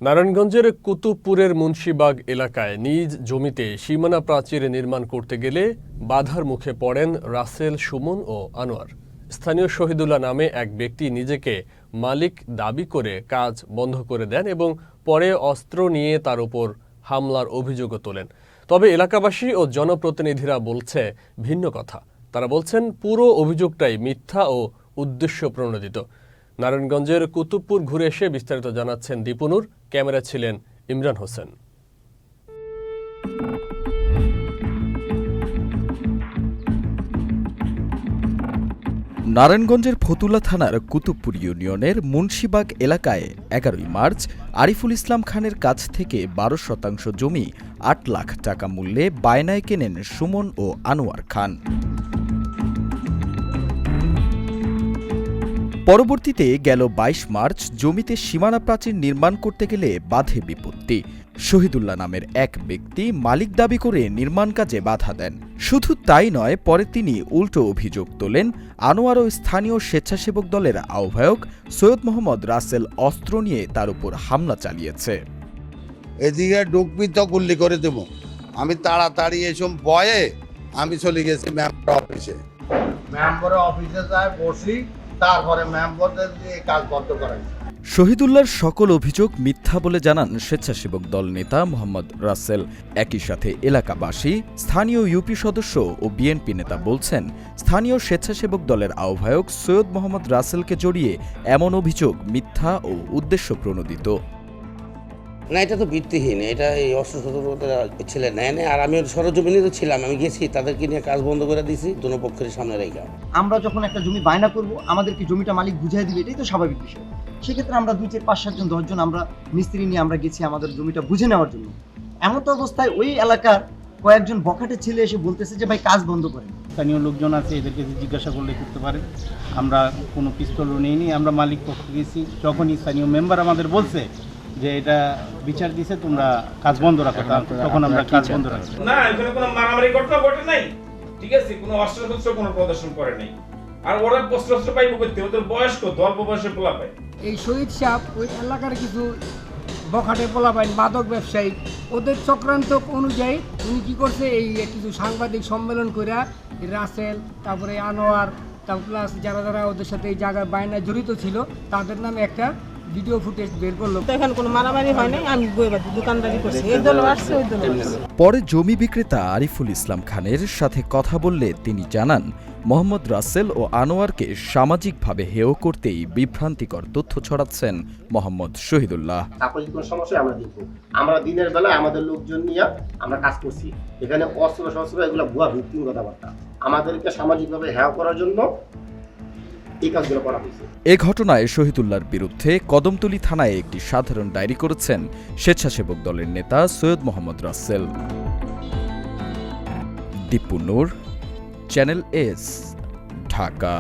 নারায়ণগঞ্জের কুতুবপুরের মুন্সিবাগ এলাকায় নিজ জমিতে সীমানা প্রাচীর নির্মাণ করতে গেলে বাধার মুখে পড়েন রাসেল, সুমন ও আনোয়ার। স্থানীয় শহীদুল্লাহ নামে এক ব্যক্তি নিজেকে মালিক দাবি করে কাজ বন্ধ করে দেন এবং পরে অস্ত্র নিয়ে তার উপর হামলার অভিযোগও তোলেন। তবে এলাকাবাসী ও জনপ্রতিনিধিরা বলছে ভিন্ন কথা। তারা বলছেন পুরো অভিযোগটাই মিথ্যা ও উদ্দেশ্য প্রণোদিত। নারায়ণগঞ্জের কুতুবপুর ঘুরে এসে বিস্তারিত জানাচ্ছেন দীপুনুর। ক্যামেরা ছিলেন ইমরান হোসেন। নারায়ণগঞ্জের ফতুল্লা থানার কুতুবপুর ইউনিয়নের মুন্সিবাগ এলাকায় 11 মার্চ আরিফুল ইসলাম খানের কাছ থেকে 12% জমি 8 লাখ টাকা মূল্যে বায়নায় কেনেন সুমন ও আনোয়ার খান। পরবর্তীতে গেল 22 মার্চ জমিতে সীমানা প্রাচীর নির্মাণ করতে গেলে বাধে বিপত্তি। শহীদুল্লাহ নামের এক ব্যক্তি মালিক দাবি করে নির্মাণ কাজে বাধা দেন। শুধু তাই নয়, পরে তিনি উল্টো অভিযোগ তোলেন আনোয়ার ও স্থানীয় স্বেচ্ছাসেবক দলের আহ্বায়ক সৈয়দ মোহাম্মদ রাসেল অস্ত্র নিয়ে তার উপর হামলা চালিয়েছে। এদিকে ডুকবি তো গুল্লি করে দেব। আমি তাড়াতাড়ি এসব ভয়ে আমি চলে গেছি মেম্বার অফিসে। মেম্বারের অফিসে যাই বসি, তারপরে মেম্বারদের দিয়ে কাজ বন্ধ করাই। শহীদুল্লাহর সকল অভিযোগ মিথ্যা বলে জানান স্বেচ্ছাসেবক দল নেতা মোহাম্মদ রাসেল। একই সাথে এলাকাবাসী, স্থানীয় ইউপি সদস্য ও বিএনপি নেতা বলছেন স্থানীয় স্বেচ্ছাসেবক দলের আহ্বায়ক সৈয়দ মোহাম্মদ রাসেলকে জড়িয়ে এমন অভিযোগ মিথ্যা ও উদ্দেশ্য প্রণোদিত। না, এটা তো ভিত্তিহীন। এটা এই অস্ত্র ছেলে নেয় না। আর আমি সরজমিনে তো ছিলাম, আমি গেছি, তাদেরকে নিয়ে কাজ বন্ধ করে দিয়েছি দুনো পক্ষের সামনে রেখা। আমরা যখন একটা জমি বায়না করব, আমাদেরকে জমিটা মালিক বুঝিয়ে দিবে, এটাই তো স্বাভাবিক বিষয়। সেক্ষেত্রে আমরা 2, 4, 5, 7 জন 10 জন আমরা মিস্ত্রি নিয়ে আমরা গেছি আমাদের জমিটা বুঝে নেওয়ার জন্য। এমন তো অবস্থায় ওই এলাকার কয়েকজন বখাটে ছেলে এসে বলতেছে যে ভাই কাজ বন্ধ করেন। স্থানীয় লোকজন আছে, এদেরকে জিজ্ঞাসা করলে করতে পারে। আমরা কোনো পিস্তলও নিইনি, আমরা মালিক পক্ষে গেছি। যখনই স্থানীয় মেম্বার আমাদের বলছে যে এটা বিচার দিছে, তোমরা কাজ বন্ধ রাখো, তখন আমরা কাজ বন্ধ রাখছি। না, এখানে কোনো মারামারি ঘটনা ঘটে নাই, ঠিক আছে? কোনো অস্ত্রশস্ত্র কোনো প্রদর্শন করে নাই। আর ওরা অস্ত্র পাইব করতে, ওদের বয়স কত? অল্প বয়সে পোলা পায়। এই শহীদ সাহেব ওই এলাকার কিছু বখাটে পোলা পায়, মাদক ব্যবসায়ী, ওদের চক্রান্ত অনুযায়ী উনি কি করছে, এই কিছু সাংবাদিক সম্মেলন করে রাসেল, তারপরে আনোয়ার, তারপর প্লাস যারা যারা ওদের সাথে এই জায়গায় বায়নায় জড়িত ছিল তাদের নামে একটা ভিডিও ফুটেজ বের করলো। এখানে কোনো মারামারি হয় নাই, আমি দোকানদারি করছি, এই দল আসছে ওই দল আসছে। পরে জমি বিক্রেতা আরিফুল ইসলাম খানের সাথে কথা বললে তিনি জানান মোহাম্মদ রাসেল ও আনোয়ারকে সামাজিকভাবে হেয় করতেই বিভ্রান্তিকর তথ্য ছড়াচ্ছেন মোহাম্মদ শহীদুল্লাহ। তারপরে কোনো সমস্যা আমরা দেখব। আমরা দিনের বেলা আমাদের লোকজন নিয়ে আমরা কাজ করছি। এখানে অস্ত্র শস্ত্র এগুলো ভুয়া ভিত্তিহীন কথাবার্তা। আমাদেরকে সামাজিকভাবে হেয় করার জন্য এ ঘটনায় শহীদুল্লাহর বিরুদ্ধে কদমতলী থানায় একটি সাধারণ ডায়েরি করেছেন স্বেচ্ছাসেবক দলের নেতা সৈয়দ মোহাম্মদ রাসেল। Dipunur, channel S, Dhaka.